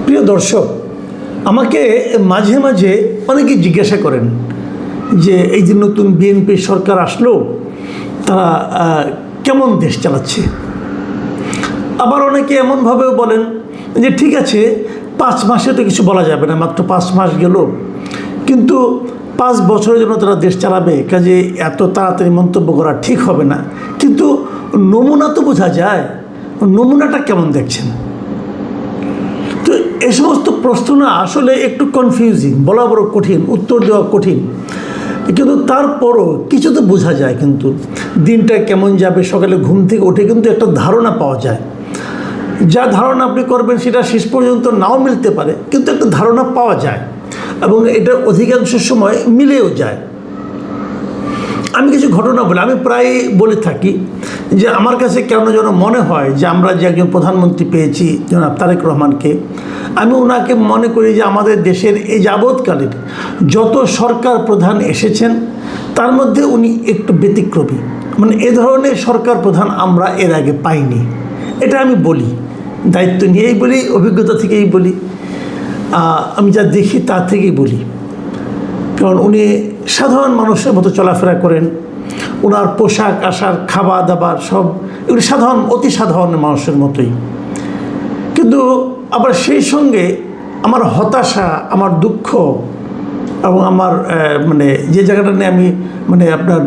প্রিয় দর্শক, আমাকে মাঝে মাঝে অনেকেই জিজ্ঞাসা করেন যে এই যে নতুন বিএনপি সরকার আসলো, তারা কেমন দেশ চালাচ্ছে। আবার অনেকে এমনভাবেও বলেন যে ঠিক আছে, 5 মাসে তো কিছু বলা যাবে না, মাত্র 5 মাস গেল, কিন্তু 5 বছরের জন্য তারা দেশ চালাবে, কাজে এত তাড়াতাড়ি মন্তব্য করা ঠিক হবে না। কিন্তু নমুনা তো বোঝা যায়, নমুনাটা কেমন দেখছেন? তো এ সমস্ত প্রশ্ন না আসলে একটু কনফিউজিং, বলা বড় কঠিন, উত্তর দেওয়া কঠিন, কিন্তু তারপরও কিছু তো বোঝা যায়। কিন্তু দিনটা কেমন যাবে, সকালে ঘুম থেকে উঠে কিন্তু একটা ধারণা পাওয়া যায়। যা ধারণা আপনি করবেন সেটা শেষ পর্যন্ত নাও মিলতে পারে, কিন্তু একটা ধারণা পাওয়া যায় এবং এটা অধিকাংশ সময় মিলেও যায়। আমি কিছু ঘটনা বলি, আমি প্রায় বলে থাকি যে আমার কাছে কেন যেন মনে হয় যে আমরা যে একজন প্রধানমন্ত্রী পেয়েছি জনাব তারেক রহমানকে, আমি ওনাকে মনে করি যে আমাদের দেশের এই যাবৎকালের যত সরকার প্রধান এসেছেন তার মধ্যে উনি একটু ব্যতিক্রমী। মানে এ ধরনের সরকার প্রধান আমরা এর আগে পাইনি। এটা আমি বলি, দায়িত্ব নিয়েই বলি, অভিজ্ঞতা থেকেই বলি, আমি যা দেখি তা থেকেই বলি। কারণ উনি সাধারণ মানুষের মতো চলাফেরা করেন, ওনার পোশাক আশাক খাবার দাবার সব এগুলি সাধারণ, অতি সাধারণ মানুষের মতোই। কিন্তু আবার সেই সঙ্গে আমার হতাশা, আমার দুঃখ এবং আমার যে জায়গাটা নিয়ে আমি আপনার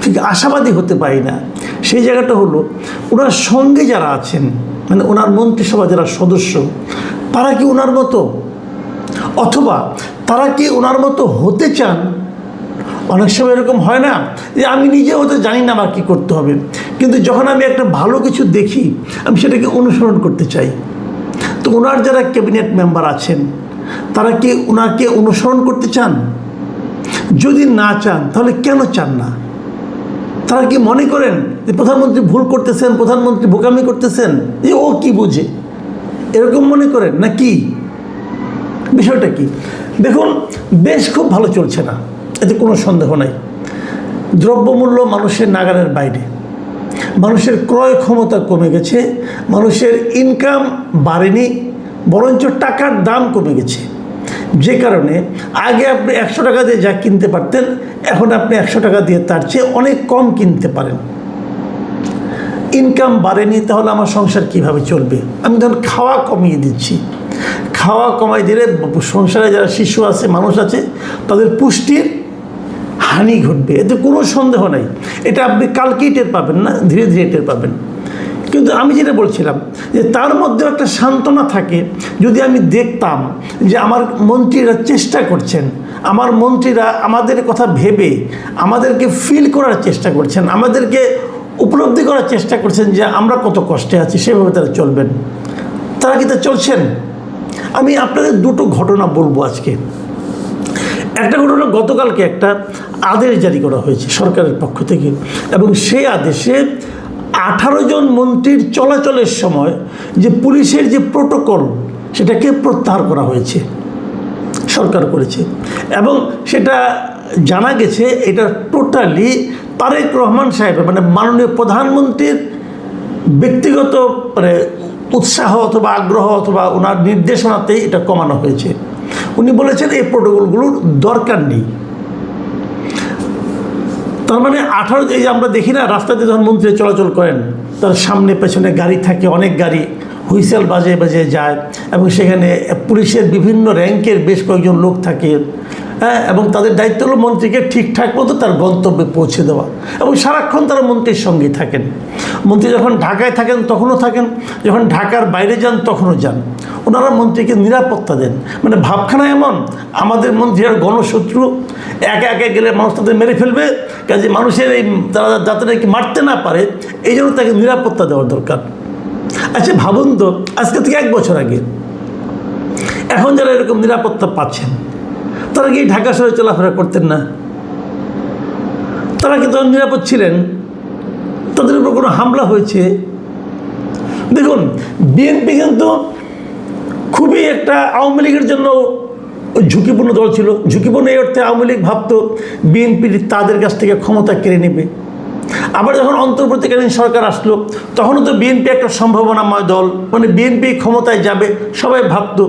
ঠিক আশাবাদী হতে পারি না, সেই জায়গাটা হলো ওনার সঙ্গে যারা আছেন, ওনার মন্ত্রিসভা যারা সদস্য, তারা কি ওনার মতো, অথবা তারা কি ওনার মতো হতে চান? অনেক সময় এরকম হয় না যে আমি নিজে হতে জানি না আমার কী করতে হবে, কিন্তু যখন আমি একটা ভালো কিছু দেখি আমি সেটাকে অনুসরণ করতে চাই। তো ওনার যারা ক্যাবিনেট মেম্বার আছেন তারা কি ওনাকে অনুসরণ করতে চান? যদি না চান তাহলে কেন চান না? তারা কি মনে করেন যে প্রধানমন্ত্রী ভুল করতেছেন, প্রধানমন্ত্রী বোকামি করতেছেন, যে ও কি বুঝে, এরকম মনে করেন না কি? বিষয়টা কি? দেখুন, দেশ খুব ভালো চলছে না, এতে কোনো সন্দেহ নাই। দ্রব্যমূল্য মানুষের নাগালের বাইরে, মানুষের ক্রয় ক্ষমতা কমে গেছে, মানুষের ইনকাম বাড়েনি, বরঞ্চ টাকার দাম কমে গেছে। যে কারণে আগে আপনি 100 টাকা দিয়ে যা কিনতে পারতেন, এখন আপনি 100 টাকা দিয়ে তার চেয়ে অনেক কম কিনতে পারেন। ইনকাম বাড়েনি, তাহলে আমার সংসার কিভাবে চলবে? আমি ধরুন খাওয়া কমিয়ে দিচ্ছি, খাওয়া কমাই দিলে সংসারে যারা শিশু আছে, মানুষ আছে, তাদের পুষ্টির হানি ঘটবে, এতে কোনো সন্দেহ নাই। এটা আপনি কালকেই টের পাবেন না, ধীরে ধীরে টের পাবেন। কিন্তু আমি যেটা বলছিলাম যে তার মধ্যে একটা সান্ত্বনা থাকে, যদি আমি দেখতাম যে আমার মন্ত্রীরা চেষ্টা করছেন, আমার মন্ত্রীরা আমাদের কথা ভেবে আমাদেরকে ফিল করার চেষ্টা করছেন, আমাদেরকে উপলব্ধি করার চেষ্টা করছেন যে আমরা কত কষ্টে আছি, সেভাবে তারা চলবেন। তারা কি তা চলছেন? আমি আপনাদের দুটো ঘটনা বলবো আজকে। একটা ঘটনা, গতকালকে একটা আদেশ জারি করা হয়েছে সরকারের পক্ষ থেকে, এবং সেই আদেশে 18 জন মন্ত্রীর চলাচলের সময় যে পুলিশের যে প্রোটোকল, সেটাকে প্রত্যাহার করা হয়েছে, সরকার করেছে। এবং সেটা জানা গেছে এটা টোটালি তারেক রহমান সাহেবের, মাননীয় প্রধানমন্ত্রীর ব্যক্তিগত উৎসাহ অথবা আগ্রহ অথবা ওনার নির্দেশনাতেই এটা কমানো হয়েছে। উনি বলেছেন এই প্রোটোকলগুলোর দরকার নেই। তার 18, এই যে আমরা দেখি না রাস্তাতে যখন মন্ত্রী চলাচল করেন, তার সামনে পেছনে গাড়ি থাকে, অনেক গাড়ি হুইসেল বাজে বাজে যায়, এবং সেখানে পুলিশের বিভিন্ন র্যাঙ্কের বেশ কয়েকজন লোক থাকে, হ্যাঁ, এবং তাদের দায়িত্ব হলো মন্ত্রীকে ঠিকঠাক মতো তার গন্তব্যে পৌঁছে দেওয়া, এবং সারাক্ষণ তারা মন্ত্রীর সঙ্গেই থাকেন। মন্ত্রী যখন ঢাকায় থাকেন তখনও থাকেন, যখন ঢাকার বাইরে যান তখনও যান। ওনারা মন্ত্রীকে নিরাপত্তা দেন। ভাবখানা এমন, আমাদের মন্ত্রীরা গণশত্রু, একে একে গেলে মানুষ তাদের মেরে ফেলবে, কাজে মানুষের এই তারা যাতে নাকি মারতে না পারে, এই জন্য তাকে নিরাপত্তা দেওয়ার দরকার। আচ্ছা ভাবুন তো, আজকে থেকে 1 বছর আগে এখন যারা এরকম নিরাপত্তা পাচ্ছেন, তারা কি ঢাকা শহরে চলাফেরা করতেন না? তারা কি তখন নিরাপদ ছিলেন? তাদের উপর কোনো হামলা হয়েছে? দেখুন, বিএনপি কিন্তু খুবই একটা আওয়ামী লীগের জন্য ঝুঁকিপূর্ণ দল ছিল। ঝুঁকিপূর্ণ এই অর্থে, আওয়ামী লীগ ভাবতো বিএনপি তাদের কাছ থেকে ক্ষমতা কেড়ে নেবে, আবার যখন অন্তর্বর্তীকালীন সরকার আসলো তখনও তো বিএনপি একটা সম্ভাবনাময় দল, মানে বিএনপি ক্ষমতায় যাবে সবাই ভাবতো।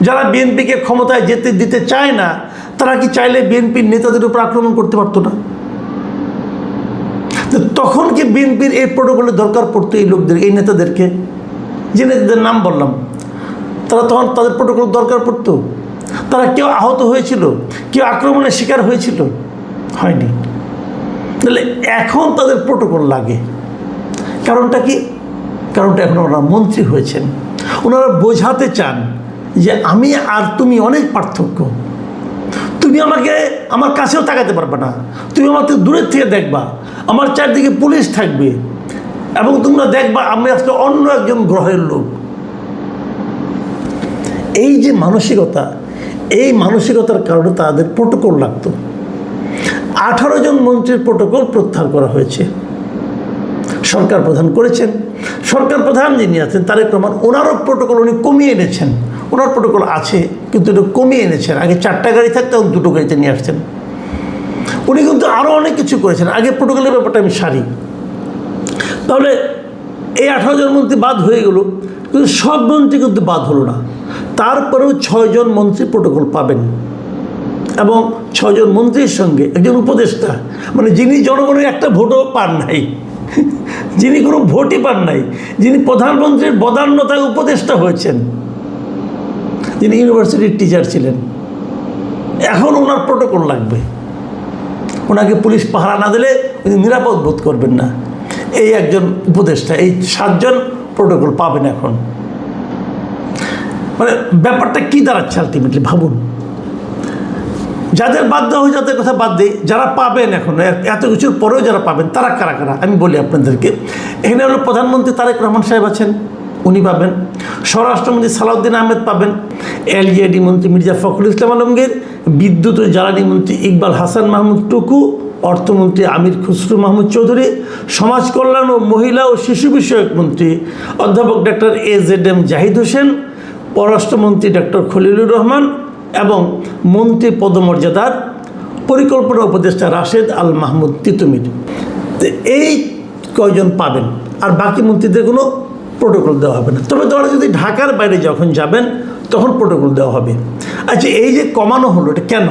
যারা বিএনপিকে ক্ষমতায় যেতে দিতে চায় না তারা কি চাইলে বিএনপির নেতাদের উপর আক্রমণ করতে পারতো না? তো তখন কি বিএনপির এই প্রোটোকলের দরকার পড়তো এই লোকদের, এই নেতাদেরকে? যে নেতাদের নাম বললাম তারা তখন তাদের প্রোটোকল দরকার পড়তো? তারা কেউ আহত হয়েছিল, কেউ আক্রমণের শিকার হয়েছিল? হয়নি। তাহলে এখন তাদের প্রোটোকল লাগে। কারণটা কি? কারণটা এখন ওনারা মন্ত্রী হয়েছেন, ওনারা বোঝাতে চান যে আমি আর তুমি অনেক পার্থক্য। তুমি আমাকে আমার কাছেও তাকাতে পারবে না, তুমি আমাকে দূরের থেকে দেখবা, আমার চারদিকে পুলিশ থাকবে এবং তোমরা দেখবা আমি আজকে অন্য একজন গ্রহের লোক। এই যে মানসিকতা, এই মানসিকতার কারণে তাদের প্রোটোকল লাগতো। 18 জন মন্ত্রীর প্রোটোকল প্রত্যাহার করা হয়েছে, সরকার প্রধান করেছেন। সরকার প্রধান যিনি আছেন তারেক রহমান, ওনারও প্রোটোকল উনি কমিয়ে এনেছেন। ওনার প্রোটোকল আছে কিন্তু এটা কমিয়ে এনেছেন। আগে 4টা গাড়ি থাকতো, এখন 2টো গাড়িতে নিয়ে আসছেন। উনি কিন্তু আরও অনেক কিছু করেছেন। আগে প্রোটোকলের ব্যাপারটা আমি সারি। তাহলে এই 18 জন মন্ত্রী বাদ হয়ে গেল, কিন্তু সব মন্ত্রী কিন্তু বাদ হলো না। তারপরেও 6 জন মন্ত্রী প্রোটোকল পাবেন এবং 6 জন মন্ত্রীর সঙ্গে একজন উপদেষ্টা, মানে যিনি জনগণের একটা ভোটও পান নাই, যিনি কোনো ভোটই পান নাই, যিনি প্রধানমন্ত্রীর বদান্যতায় উপদেষ্টা হয়েছেন, যিনি ইউনিভার্সিটির টিচার ছিলেন। এখন ওনার প্রোটোকল লাগবে। ওনাকে পুলিশ পাহারা না দিলে উনি নিরাপদ বোধ করবেন না। এই একজন উপদেষ্টা, এই 7 জন প্রোটোকল পাবেন এখন। মানে ব্যাপারটা কী দাঁড়াচ্ছে আলটিমেটলি ভাবুন। যাদের বাদ দেওয়া হয়, যাদের কথা বাদ দিই, যারা পাবেন এখন এত কিছুর পরেও যারা পাবেন তারা কারা কারা আমি বলি আপনাদেরকে। এখানে হলো প্রধানমন্ত্রী তারেক রহমান সাহেব আছেন, উনি পাবেন। স্বরাষ্ট্রমন্ত্রী সালাউদ্দিন আহমেদ পাবেন। এলজিআইডি মন্ত্রী মির্জা ফখরুল ইসলাম আলমগীর, বিদ্যুৎ ও জ্বালানি মন্ত্রী ইকবাল হাসান মাহমুদ টুকু, অর্থমন্ত্রী আমির খুসরু মাহমুদ চৌধুরী, সমাজ কল্যাণ ও মহিলা ও শিশু বিষয়ক মন্ত্রী অধ্যাপক ডক্টর AZM জাহিদ হোসেন, পররাষ্ট্রমন্ত্রী ডক্টর খলিলুর রহমান এবং মন্ত্রী পদমর্যাদার পরিকল্পনা উপদেষ্টা রাশেদ আল মাহমুদ তিতুমির। তো এই কয়জন পাবেন, আর বাকি মন্ত্রীদের কোনো প্রোটোকল দেওয়া হবে না। তবে তারা যদি ঢাকার বাইরে যখন যাবেন তখন প্রোটোকল দেওয়া হবে। আচ্ছা, এই যে কমানো হলো, এটা কেন?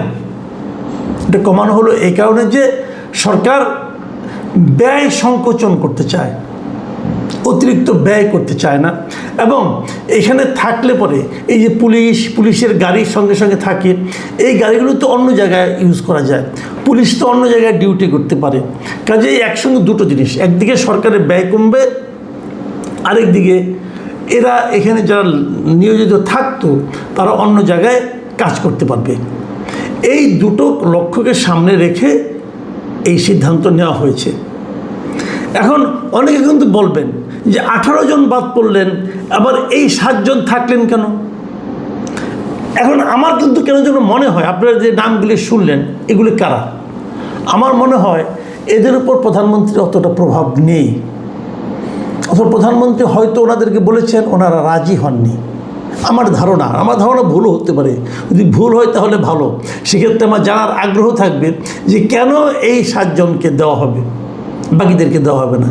এটা কমানো হলো এই কারণে যে সরকার ব্যয় সংকোচন করতে চায়, অতিরিক্ত ব্যয় করতে চায় না। এবং এখানে থাকলে পরে এই যে পুলিশের গাড়ির সঙ্গে সঙ্গে থাকে, এই গাড়িগুলো তো অন্য জায়গায় ইউজ করা যায়, পুলিশ তো অন্য জায়গায় ডিউটি করতে পারে। কাজেই একসঙ্গে দুটো জিনিস, একদিকে সরকারের ব্যয় কমবে, আরেকদিকে এরা এখানে যারা নিয়োজিত থাকতো তারা অন্য জায়গায় কাজ করতে পারবে। এই দুটো লক্ষ্যকে সামনে রেখে এই সিদ্ধান্ত নেওয়া হয়েছে। এখন অনেকে কিন্তু বলবেন যে 18 জন বাদ পড়লেন, আবার এই 7 জন থাকলেন কেন? এখন আমার কিন্তু কেন যেন মনে হয়, আপনারা যে নামগুলি শুনলেন এগুলি কারা? আমার মনে হয় এদের উপর প্রধানমন্ত্রীর অতটা প্রভাব নেই, অথবা প্রধানমন্ত্রী হয়তো ওনাদেরকে বলেছেন, ওনারা রাজি হননি। আমার ধারণা ভুলও হতে পারে। যদি ভুল হয় তাহলে ভালো, সেক্ষেত্রে আমার জানার আগ্রহ থাকবে যে কেন এই 7 জনকে দেওয়া হবে, বাকিদেরকে দেওয়া হবে না।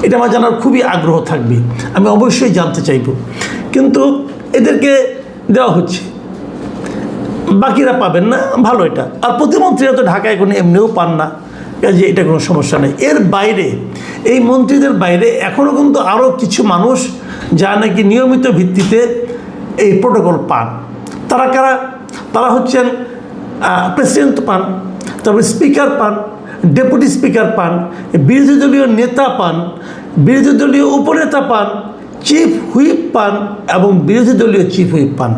এটা আমার জানার খুবই আগ্রহ থাকবে, আমি অবশ্যই জানতে চাইব। কিন্তু এদেরকে দেওয়া হচ্ছে, বাকিরা পাবেন না, ভালো এটা। আর প্রতিমন্ত্রীরা তো ঢাকায় কোনো এমনিও পান না, কাজে এটা কোনো সমস্যা নেই। এর বাইরে, এই মন্ত্রীদের বাইরে এখনও কিন্তু আরও কিছু মানুষ যা নাকি নিয়মিত ভিত্তিতে এই প্রোটোকল পান। তারা কারা? তারা হচ্ছেন প্রেসিডেন্ট পান, তারপরে স্পিকার পান, ডেপুটি স্পিকার পান, বিরোধী দলীয় নেতা পান, বিরোধী দলীয় উপনেতা পান, চিফ হুইপ পান এবং বিরোধী দলীয় চিফ হুইপ পান।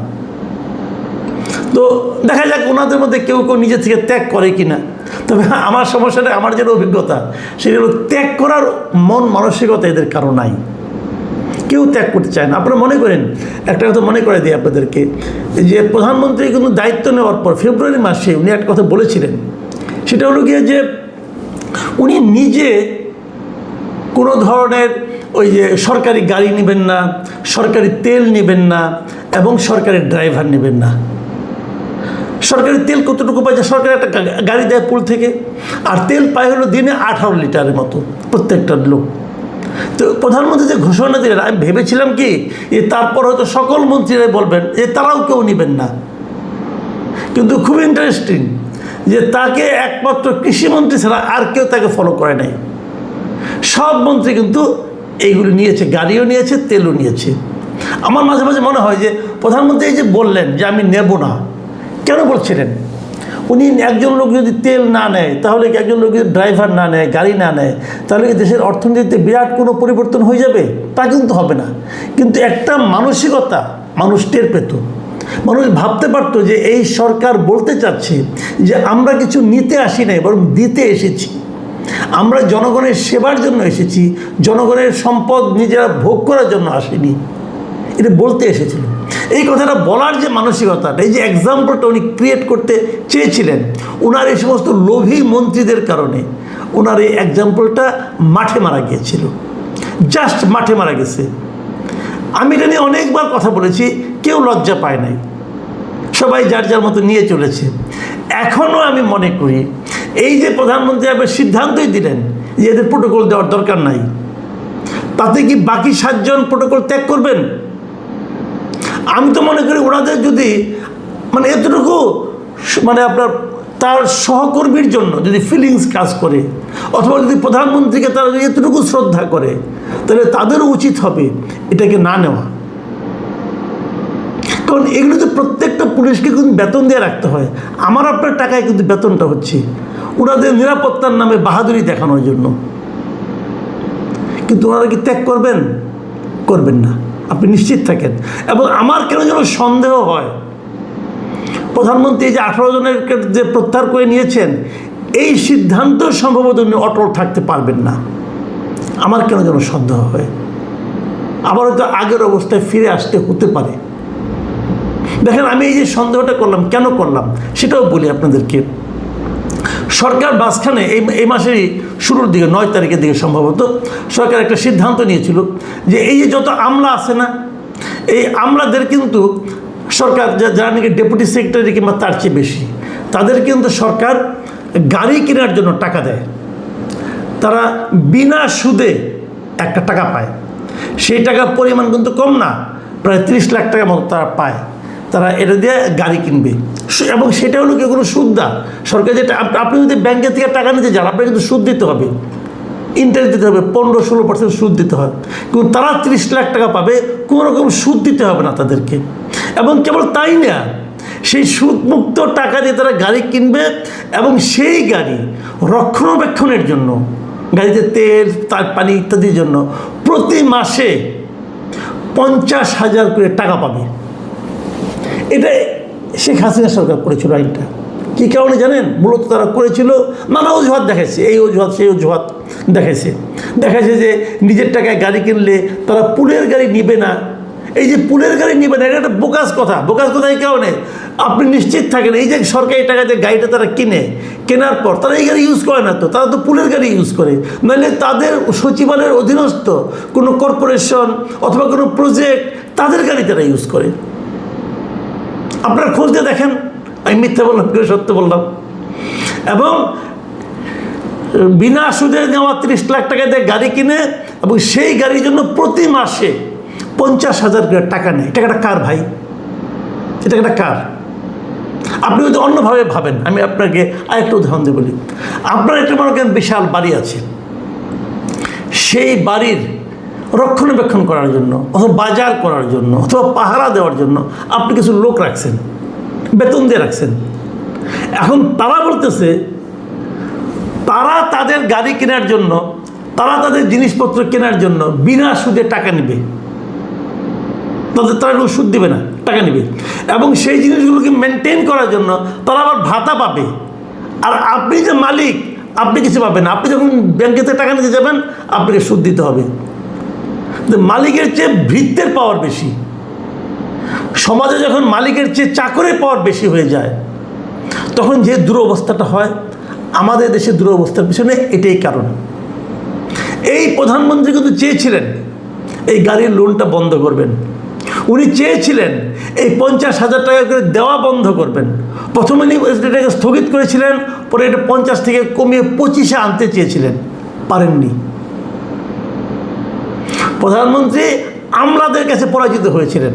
তো দেখা যাক ওনাদের মধ্যে কেউ কেউ নিজে থেকে ত্যাগ করে কি না। তবে আমার সমস্যাটা, আমার যেটা অভিজ্ঞতা, সেটা হলো ত্যাগ করার মন মানসিকতা এদের কারো নাই, কেউ ত্যাগ করতে চায় না। আপনারা মনে করেন, একটা কথা মনে করে দিই আপনাদেরকে, যে প্রধানমন্ত্রী কিন্তু দায়িত্ব নেওয়ার পর ফেব্রুয়ারি মাসে উনি একটা কথা বলেছিলেন, সেটা হলো গিয়ে যে উনি নিজে কোনো ধরনের ওই যে সরকারি গাড়ি নেবেন না, সরকারি তেল নেবেন না এবং সরকারি ড্রাইভার নেবেন না। সরকারের তেল কতটুকু পায়? সরকার একটা গাড়ি দেয় পুল থেকে, আর তেল পায় হলো দিনে 18 লিটারের মতো প্রত্যেকটা লোক। তো প্রধানমন্ত্রী যে ঘোষণা দিলেন, আমি ভেবেছিলাম কি তারপর হয়তো সকল মন্ত্রীরাই বলবেন যে তারাও কেউ নেবেন না। কিন্তু খুব ইন্টারেস্টিং যে তাকে একমাত্র কৃষিমন্ত্রী ছাড়া আর কেউ তাকে ফলো করে নাই। সব মন্ত্রী কিন্তু এইগুলো নিয়েছে, গাড়িও নিয়েছে, তেলও নিয়েছে। আমার মাঝে মাঝে মনে হয় যে প্রধানমন্ত্রী এই যে বললেন যে আমি নেব না, কেন বলছিলেন? উনি একজন লোক যদি তেল না নেয়, তাহলে কি একজন লোক যদি ড্রাইভার না নেয়, গাড়ি না নেয়, তাহলে কি দেশের অর্থনীতিতে বিরাট কোনো পরিবর্তন হয়ে যাবে? তা কিন্তু হবে না। কিন্তু একটা মানসিকতা মানুষ টের পেত, মানুষ ভাবতে পারতো যে এই সরকার বলতে চাচ্ছে যে আমরা কিছু নিতে আসি নাই, বরং দিতে এসেছি। আমরা জনগণের সেবার জন্য এসেছি, জনগণের সম্পদ নিজেরা ভোগ করার জন্য আসেনি, এটা বলতে এসেছিল। এই কথাটা বলার যে মানসিকতাটা, এই যে এক্সাম্পলটা উনি ক্রিয়েট করতে চেয়েছিলেন, ওনার এই সমস্ত লোভী মন্ত্রীদের কারণে ওনার এই এক্সাম্পলটা মাঠে মারা গিয়েছিল, জাস্ট মাঠে মারা গেছে। আমি এটা নিয়ে অনেকবার কথা বলেছি, কেউ লজ্জা পায় নাই, সবাই যার যার মতো নিয়ে চলেছে। এখনও আমি মনে করি এই যে প্রধানমন্ত্রী আবার সিদ্ধান্তই দিলেন যে এদের প্রোটোকল দেওয়ার দরকার নাই, তাতে কি বাকি 7 জন প্রোটোকল ত্যাগ করবেন? আমি তো মনে করি ওনাদের যদি মানে এতটুকু মানে আপনার তার সহকর্মীর জন্য যদি ফিলিংস কাজ করে, অথবা যদি প্রধানমন্ত্রীকে তারা যদি এতটুকু শ্রদ্ধা করে, তাহলে তাদেরও উচিত হবে এটাকে না নেওয়া। কারণ এগুলো তো প্রত্যেকটা পুলিশকে কিন্তু বেতন দিয়ে রাখতে হয়, আমার আপনার টাকায় কিন্তু বেতনটা হচ্ছে ওনাদের নিরাপত্তার নামে বাহাদুরি দেখানোর জন্য। কিন্তু ওনারা কি ত্যাগ করবেন? করবেন না, আপনি নিশ্চিত থাকেন। এবং আমার কেন যেন সন্দেহ হয়, প্রধানমন্ত্রী যে 18 জনের যে প্রত্যাহার করে নিয়েছেন, এই সিদ্ধান্ত সম্ভবত উনি অটল থাকতে পারবেন না, আমার কেন যেন সন্দেহ হয়। আবার হয়তো আগের অবস্থায় ফিরে আসতে হতে পারে। দেখেন, আমি এই যে সন্দেহটা করলাম, কেন করলাম সেটাও বলি আপনাদেরকে। সরকার মাঝখানে এই মাসেরই শুরুর দিকে 9 তারিখের দিকে সম্ভবত সরকার একটা সিদ্ধান্ত নিয়েছিল যে এই যে যত আমলা আছে না, এই আমলাদের কিন্তু সরকার যারা নাকি ডেপুটি সেক্রেটারি কিংবা তার চেয়ে বেশি, তাদের কিন্তু সরকার গাড়ি কেনার জন্য টাকা দেয়। তারা বিনা সুদে একটা টাকা পায়, সেই টাকার পরিমাণ কিন্তু কম না, প্রায় 30 লাখ টাকার মতো তারা পায়। তারা এটা দিয়ে গাড়ি কিনবে, এবং সেটা হলো কি কোনো সুদ না। সরকার যেটা, আপনি যদি ব্যাংকের থেকে টাকা নিতে যান, আপনাকে কিন্তু সুদ দিতে হবে, ইন্টারেস্ট দিতে হবে, 15-16% সুদ দিতে হয়। কিন্তু তারা 30 লাখ টাকা পাবে, কোনো রকম সুদ দিতে হবে না তাদেরকে। এবং কেবল তাই না, সেই সুদমুক্ত টাকা দিয়ে তারা গাড়ি কিনবে, এবং সেই গাড়ি রক্ষণাবেক্ষণের জন্য, গাড়িতে তেল, তার পানি ইত্যাদির জন্য প্রতি মাসে 50,000 করে টাকা পাবে। এটা শেখ হাসিনা সরকার করেছিল আইনটা। কী কারণে জানেন? মূলত তারা করেছিল নানা অজুহাত দেখাইছে, এই অজুহাত সেই অজুহাত দেখাইছে যে নিজের টাকায় গাড়ি কিনলে তারা পুলের গাড়ি নিবে না। এই যে পুলের গাড়ি নিবে না, এটা একটা বোকাস কথা। এই কারণে আপনি নিশ্চিত থাকেন, এই যে সরকারি টাকাতে গাড়িটা তারা কেনার পর তারা এই গাড়ি ইউজ করে না, তো তারা তো পুলের গাড়ি ইউজ করে। নাহলে তাদের সচিবালয়ের অধীনস্থ কোনো কর্পোরেশন অথবা কোনো প্রজেক্ট, তাদের গাড়ি তারা ইউজ করে। আপনারা খোঁজ দিয়ে দেখেন, আমি মিথ্যা বললাম কেউ সত্য বললাম। এবং বিনা সুদে নেওয়া 30 লাখ টাকা দিয়ে গাড়ি কিনে, এবং সেই গাড়ির জন্য প্রতি মাসে 50,000 করে টাকা নেয়। টাকাটা কার ভাই? এটা একটা কার? আপনি যদি অন্যভাবে ভাবেন, আমি আপনাকে আরেকটা উদাহরণ দিয়ে বলি। আপনার একটা মনে করেন বিশাল বাড়ি আছে, সেই বাড়ির রক্ষণাবেক্ষণ করার জন্য, অথবা বাজার করার জন্য, অথবা পাহারা দেওয়ার জন্য আপনি কিছু লোক রাখছেন, বেতন দিয়ে রাখছেন। এখন তারা বলতেছে তারা তাদের গাড়ি কেনার জন্য, তারা তাদের জিনিসপত্র কেনার জন্য বিনা সুদে টাকা নেবে, তারা কোনো সুদ দেবে না, টাকা নেবে। এবং সেই জিনিসগুলোকে মেনটেন করার জন্য তারা আবার ভাতা পাবে। আর আপনি যে মালিক, আপনি কিছু পাবেন না। আপনি যখন ব্যাংকে থেকে টাকা নিতে যাবেন, আপনাকে সুদ দিতে হবে। মালিকের চেয়ে ভৃত্যের পাওয়ার বেশি। সমাজে যখন মালিকের চেয়ে চাকরের পাওয়ার বেশি হয়ে যায়, তখন যে দুরবস্থাটা হয়, আমাদের দেশের দুরবস্থার পিছনে এটাই কারণ। এই প্রধানমন্ত্রী কিন্তু চেয়েছিলেন এই গাড়ির লোনটা বন্ধ করবেন, উনি চেয়েছিলেন এই 50,000 টাকা করে দেওয়া বন্ধ করবেন, প্রথমে এটাকে স্থগিত করেছিলেন, পরে এটা 50 থেকে কমিয়ে 25-এ আনতে চেয়েছিলেন, পারেননি। প্রধানমন্ত্রী আমলাদের কাছে পরাজিত হয়েছিলেন।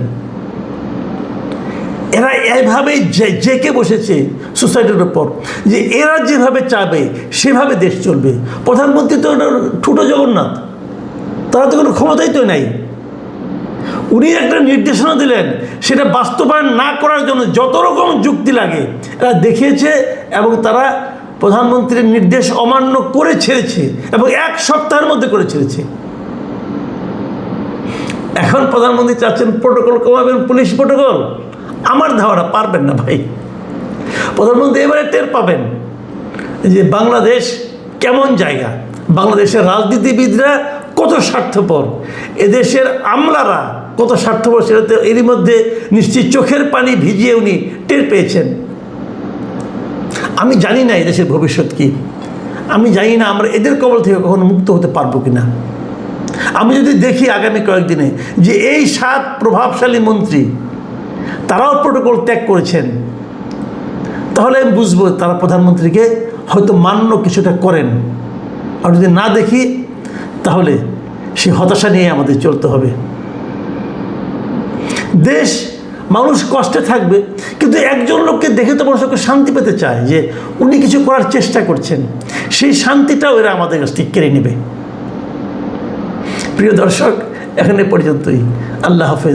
এরা এইভাবেই জেকে বসেছে সোসাইটির উপর, যে এরা যেভাবে চাবে সেভাবে দেশ চলবে। প্রধানমন্ত্রী তো ঠুটো জগন্নাথ, তারা তো কোনো ক্ষমতাই তো নাই। উনি একটা নির্দেশনা দিলেন, সেটা বাস্তবায়ন না করার জন্য যত রকম যুক্তি লাগে এরা দেখিয়েছে, এবং তারা প্রধানমন্ত্রীর নির্দেশ অমান্য করে ছেড়েছে, এবং 1 সপ্তাহের মধ্যে করে ছেড়েছে। এখন প্রধানমন্ত্রী চাচ্ছেন প্রোটোকল কমাবেন, পুলিশ প্রোটোকল। আমার ধারণা পারবেন না ভাই। প্রধানমন্ত্রী এবারে টের পাবেন যে বাংলাদেশ কেমন জায়গা, বাংলাদেশের রাজনীতিবিদরা কত স্বার্থপর, এদেশের আমলারা কত স্বার্থপর, সেটা তো এরই মধ্যে নিশ্চয়ই চোখের পানি ভিজিয়ে উনি টের পেয়েছেন। আমি জানি না এদেশের ভবিষ্যৎ কী, আমি জানি না আমরা এদের কবল থেকে কখনো মুক্ত হতে পারবো কি না। আমি যদি দেখি আগামী কয়েকদিনে যে এই 7 প্রভাবশালী মন্ত্রী তারাও প্রোটোকল ত্যাগ করেছেন, তাহলে আমি বুঝবো তারা প্রধানমন্ত্রীকে হয়তো মান্য কিছুটা করেন। আর যদি না দেখি, তাহলে সে হতাশা নিয়ে আমাদের চলতে হবে। দেশ, মানুষ কষ্টে থাকবে, কিন্তু একজন লোককে দেখে তো মানুষ শান্তি পেতে চায় যে উনি কিছু করার চেষ্টা করছেন, সেই শান্তিটাও এরা আমাদের কাছ থেকে কেড়ে নেবে। প্রিয় দর্শক, এখানে পর্যন্তই। আল্লাহ হাফেজ।